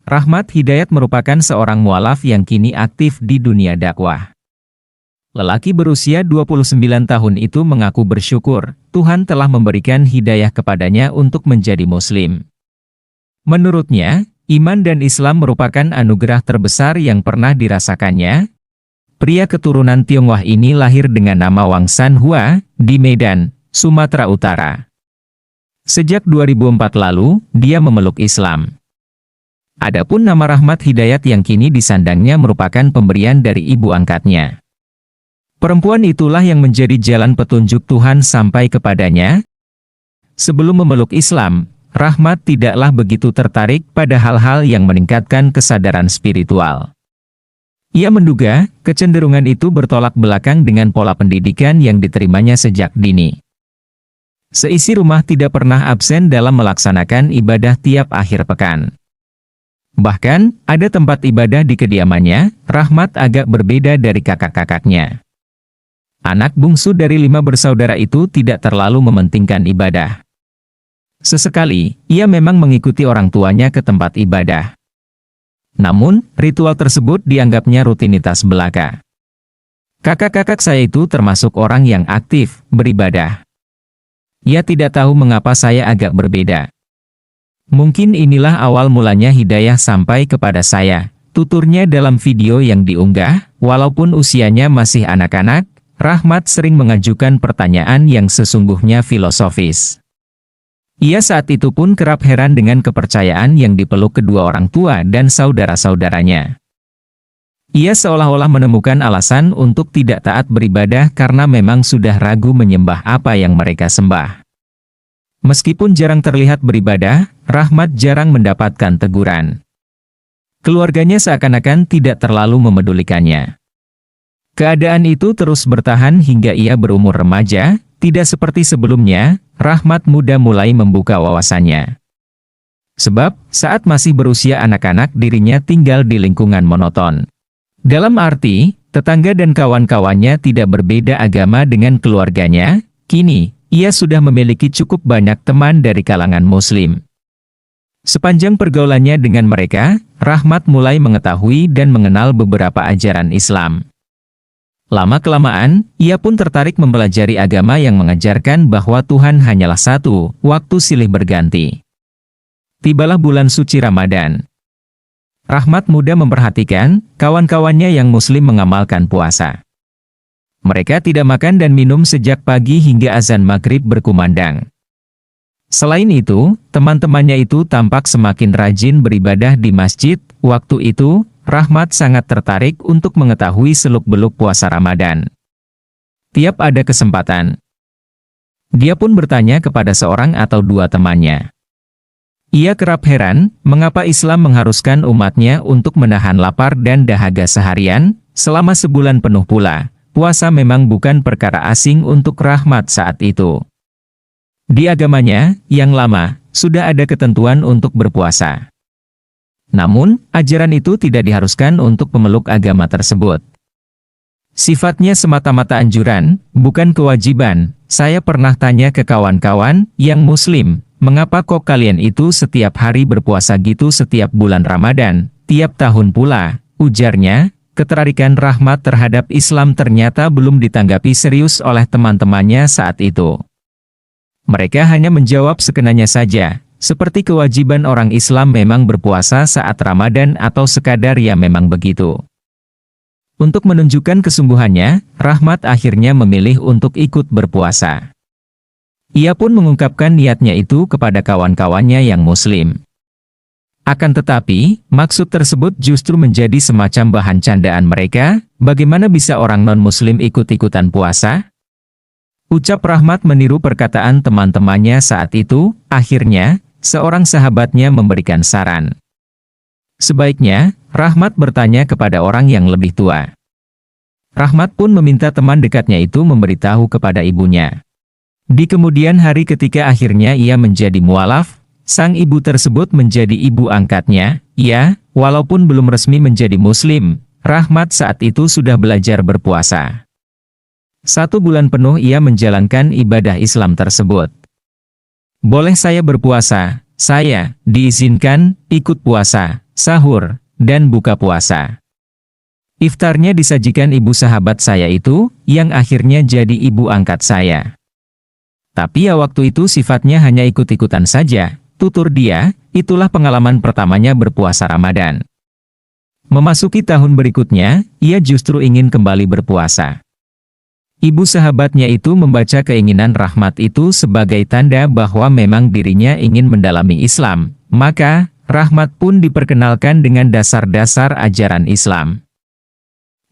Rahmat Hidayat merupakan seorang mualaf yang kini aktif di dunia dakwah. Lelaki berusia 29 tahun itu mengaku bersyukur, Tuhan telah memberikan hidayah kepadanya untuk menjadi muslim. Menurutnya, iman dan Islam merupakan anugerah terbesar yang pernah dirasakannya. Pria keturunan Tionghoa ini lahir dengan nama Wang Sanhua, di Medan, Sumatera Utara. Sejak 2004 lalu, dia memeluk Islam. Adapun nama Rahmat Hidayat yang kini disandangnya merupakan pemberian dari ibu angkatnya. Perempuan itulah yang menjadi jalan petunjuk Tuhan sampai kepadanya. Sebelum memeluk Islam, Rahmat tidaklah begitu tertarik pada hal-hal yang meningkatkan kesadaran spiritual. Ia menduga, kecenderungan itu bertolak belakang dengan pola pendidikan yang diterimanya sejak dini. Seisi rumah tidak pernah absen dalam melaksanakan ibadah tiap akhir pekan. Bahkan, ada tempat ibadah di kediamannya. Rahmat agak berbeda dari kakak-kakaknya. Anak bungsu dari 5 bersaudara itu tidak terlalu mementingkan ibadah. Sesekali, ia memang mengikuti orang tuanya ke tempat ibadah. Namun, ritual tersebut dianggapnya rutinitas belaka. Kakak-kakak saya itu termasuk orang yang aktif beribadah. Ia tidak tahu mengapa saya agak berbeda. Mungkin inilah awal mulanya hidayah sampai kepada saya, tuturnya dalam video yang diunggah. Walaupun usianya masih anak-anak, Rahmat sering mengajukan pertanyaan yang sesungguhnya filosofis. Ia saat itu pun kerap heran dengan kepercayaan yang dipeluk kedua orang tua dan saudara-saudaranya. Ia seolah-olah menemukan alasan untuk tidak taat beribadah karena memang sudah ragu menyembah apa yang mereka sembah. Meskipun jarang terlihat beribadah, Rahmat jarang mendapatkan teguran. Keluarganya seakan-akan tidak terlalu memedulikannya. Keadaan itu terus bertahan hingga ia berumur remaja. Tidak seperti sebelumnya, Rahmat muda mulai membuka wawasannya. Sebab, saat masih berusia anak-anak dirinya tinggal di lingkungan monoton. Dalam arti, tetangga dan kawan-kawannya tidak berbeda agama dengan keluarganya. Kini, ia sudah memiliki cukup banyak teman dari kalangan muslim. Sepanjang pergaulannya dengan mereka, Rahmat mulai mengetahui dan mengenal beberapa ajaran Islam. Lama-kelamaan, ia pun tertarik mempelajari agama yang mengajarkan bahwa Tuhan hanyalah satu, waktu silih berganti. Tibalah bulan suci Ramadan. Rahmat muda memperhatikan, kawan-kawannya yang muslim mengamalkan puasa. Mereka tidak makan dan minum sejak pagi hingga azan maghrib berkumandang. Selain itu, teman-temannya itu tampak semakin rajin beribadah di masjid. Waktu itu, Rahmat sangat tertarik untuk mengetahui seluk-beluk puasa Ramadan. Tiap ada kesempatan, dia pun bertanya kepada seorang atau dua temannya. Ia kerap heran, mengapa Islam mengharuskan umatnya untuk menahan lapar dan dahaga seharian, selama sebulan penuh pula. Puasa memang bukan perkara asing untuk Rahmat saat itu. Di agamanya, yang lama, sudah ada ketentuan untuk berpuasa. Namun, ajaran itu tidak diharuskan untuk pemeluk agama tersebut. Sifatnya semata-mata anjuran, bukan kewajiban. Saya pernah tanya ke kawan-kawan yang muslim, mengapa kok kalian itu setiap hari berpuasa gitu setiap bulan Ramadan, tiap tahun pula, ujarnya. Ketertarikan Rahmat terhadap Islam ternyata belum ditanggapi serius oleh teman-temannya saat itu. Mereka hanya menjawab sekenanya saja, seperti kewajiban orang Islam memang berpuasa saat Ramadan atau sekadar ya memang begitu. Untuk menunjukkan kesungguhannya, Rahmat akhirnya memilih untuk ikut berpuasa. Ia pun mengungkapkan niatnya itu kepada kawan-kawannya yang muslim. Akan tetapi, maksud tersebut justru menjadi semacam bahan candaan mereka. Bagaimana bisa orang non-muslim ikut-ikutan puasa? Ucap Rahmat meniru perkataan teman-temannya saat itu. Akhirnya, seorang sahabatnya memberikan saran. Sebaiknya, Rahmat bertanya kepada orang yang lebih tua. Rahmat pun meminta teman dekatnya itu memberitahu kepada ibunya. Di kemudian hari ketika akhirnya ia menjadi mualaf, sang ibu tersebut menjadi ibu angkatnya. Ya, walaupun belum resmi menjadi muslim, Rahmat saat itu sudah belajar berpuasa. 1 bulan penuh ia menjalankan ibadah Islam tersebut. Boleh saya berpuasa? Saya diizinkan ikut puasa. sahur, dan buka puasa. Iftarnya disajikan ibu sahabat saya itu, yang akhirnya jadi ibu angkat saya. Tapi ya waktu itu sifatnya hanya ikut-ikutan saja, tutur dia, itulah pengalaman pertamanya berpuasa Ramadan. Memasuki tahun berikutnya, ia justru ingin kembali berpuasa. Ibu sahabatnya itu membaca keinginan Rahmat itu sebagai tanda bahwa memang dirinya ingin mendalami Islam, maka Rahmat pun diperkenalkan dengan dasar-dasar ajaran Islam.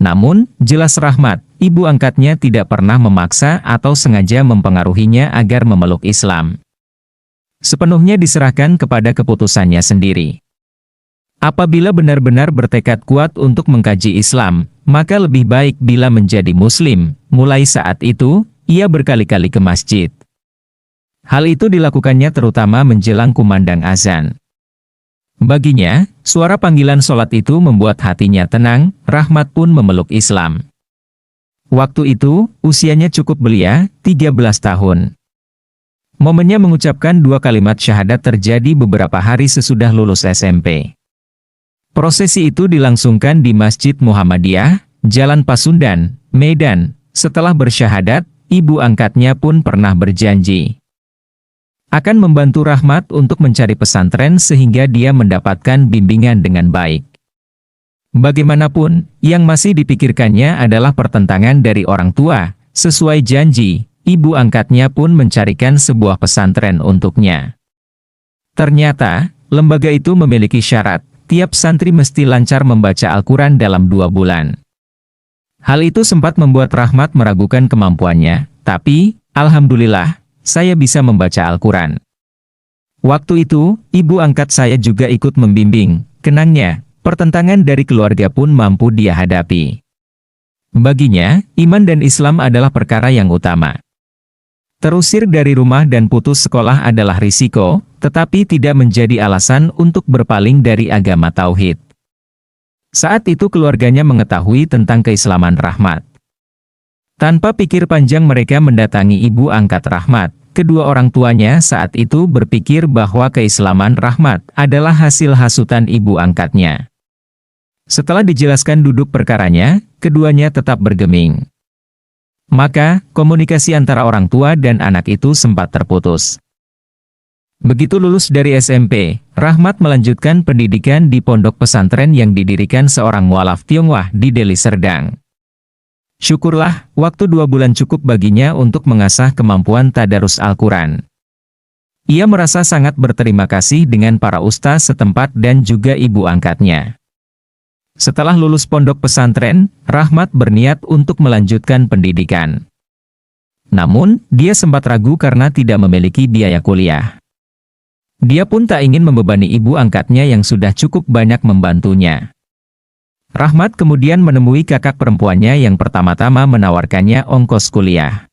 Namun, jelas Rahmat, ibu angkatnya tidak pernah memaksa atau sengaja mempengaruhinya agar memeluk Islam. Sepenuhnya diserahkan kepada keputusannya sendiri. Apabila benar-benar bertekad kuat untuk mengkaji Islam, maka lebih baik bila menjadi Muslim. Mulai saat itu, ia berkali-kali ke masjid. Hal itu dilakukannya terutama menjelang kumandang azan. Baginya, suara panggilan sholat itu membuat hatinya tenang, Rahmat pun memeluk Islam. Waktu itu, usianya cukup belia, 13 tahun. Momennya mengucapkan 2 kalimat syahadat terjadi beberapa hari sesudah lulus SMP. Prosesi itu dilangsungkan di Masjid Muhammadiyah, Jalan Pasundan, Medan. Setelah bersyahadat, ibu angkatnya pun pernah berjanji akan membantu Rahmat untuk mencari pesantren sehingga dia mendapatkan bimbingan dengan baik. Bagaimanapun, yang masih dipikirkannya adalah pertentangan dari orang tua. Sesuai janji, ibu angkatnya pun mencarikan sebuah pesantren untuknya. Ternyata, lembaga itu memiliki syarat. Tiap santri mesti lancar membaca Al-Quran dalam 2 bulan. Hal itu sempat membuat Rahmat meragukan kemampuannya, tapi, alhamdulillah, saya bisa membaca Al-Quran. Waktu itu, ibu angkat saya juga ikut membimbing, kenangnya, pertentangan dari keluarga pun mampu dia hadapi. Baginya, iman dan Islam adalah perkara yang utama. Terusir dari rumah dan putus sekolah adalah risiko, tetapi tidak menjadi alasan untuk berpaling dari agama tauhid. Saat itu keluarganya mengetahui tentang keislaman Rahmat. Tanpa pikir panjang mereka mendatangi ibu angkat Rahmat. Kedua orang tuanya saat itu berpikir bahwa keislaman Rahmat adalah hasil hasutan ibu angkatnya. Setelah dijelaskan duduk perkaranya, keduanya tetap bergeming. Maka, komunikasi antara orang tua dan anak itu sempat terputus. Begitu lulus dari SMP, Rahmat melanjutkan pendidikan di pondok pesantren yang didirikan seorang mualaf Tionghoa di Deli Serdang. Syukurlah, waktu 2 bulan cukup baginya untuk mengasah kemampuan tadarus Al-Quran. Ia merasa sangat berterima kasih dengan para ustaz setempat dan juga ibu angkatnya. Setelah lulus pondok pesantren, Rahmat berniat untuk melanjutkan pendidikan. Namun, dia sempat ragu karena tidak memiliki biaya kuliah. Dia pun tak ingin membebani ibu angkatnya yang sudah cukup banyak membantunya. Rahmat kemudian menemui kakak perempuannya yang pertama-tama menawarkannya ongkos kuliah.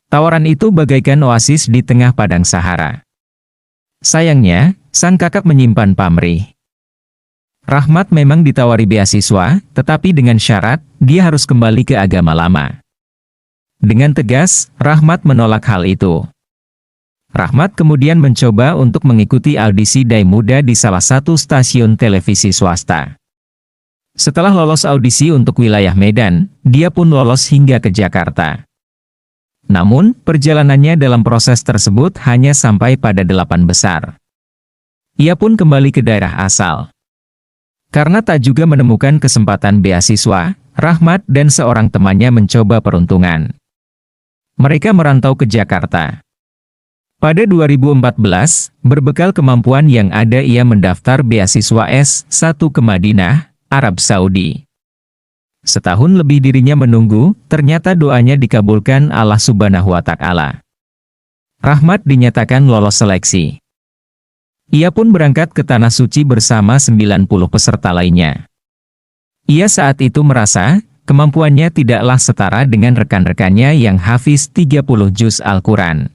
Tawaran itu bagaikan oasis di tengah padang Sahara. Sayangnya, sang kakak menyimpan pamrih. Rahmat memang ditawari beasiswa, tetapi dengan syarat, dia harus kembali ke agama lama. Dengan tegas, Rahmat menolak hal itu. Rahmat kemudian mencoba untuk mengikuti audisi Dai Muda di salah satu stasiun televisi swasta. Setelah lolos audisi untuk wilayah Medan, dia pun lolos hingga ke Jakarta. Namun, perjalanannya dalam proses tersebut hanya sampai pada 8 besar. Ia pun kembali ke daerah asal. Karena tak juga menemukan kesempatan beasiswa, Rahmat dan seorang temannya mencoba peruntungan. Mereka merantau ke Jakarta. Pada 2014, berbekal kemampuan yang ada ia mendaftar beasiswa S1 ke Madinah, Arab Saudi. Setahun lebih dirinya menunggu, ternyata doanya dikabulkan Allah Subhanahu wa Ta'ala. Rahmat dinyatakan lolos seleksi. Ia pun berangkat ke Tanah Suci bersama 90 peserta lainnya. Ia saat itu merasa, kemampuannya tidaklah setara dengan rekan-rekannya yang hafiz 30 juz Al-Quran.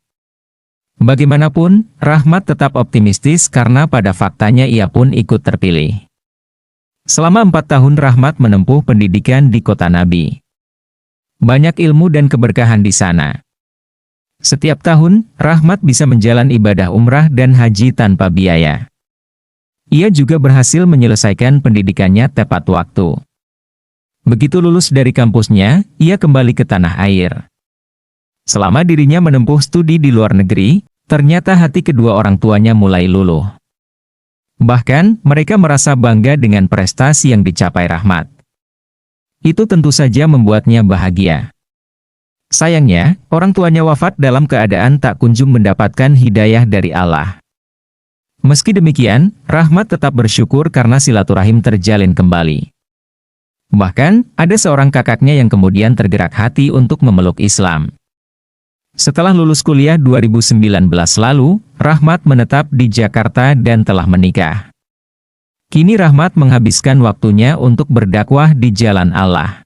Bagaimanapun, Rahmat tetap optimistis karena pada faktanya ia pun ikut terpilih. Selama 4 tahun Rahmat menempuh pendidikan di Kota Nabi. Banyak ilmu dan keberkahan di sana. Setiap tahun, Rahmat bisa menjalani ibadah umrah dan haji tanpa biaya. Ia juga berhasil menyelesaikan pendidikannya tepat waktu. Begitu lulus dari kampusnya, ia kembali ke tanah air. Selama dirinya menempuh studi di luar negeri, ternyata hati kedua orang tuanya mulai luluh. Bahkan, mereka merasa bangga dengan prestasi yang dicapai Rahmat. Itu tentu saja membuatnya bahagia. Sayangnya, orang tuanya wafat dalam keadaan tak kunjung mendapatkan hidayah dari Allah. Meski demikian, Rahmat tetap bersyukur karena silaturahim terjalin kembali. Bahkan, ada seorang kakaknya yang kemudian tergerak hati untuk memeluk Islam. Setelah lulus kuliah 2019 lalu, Rahmat menetap di Jakarta dan telah menikah. Kini Rahmat menghabiskan waktunya untuk berdakwah di jalan Allah.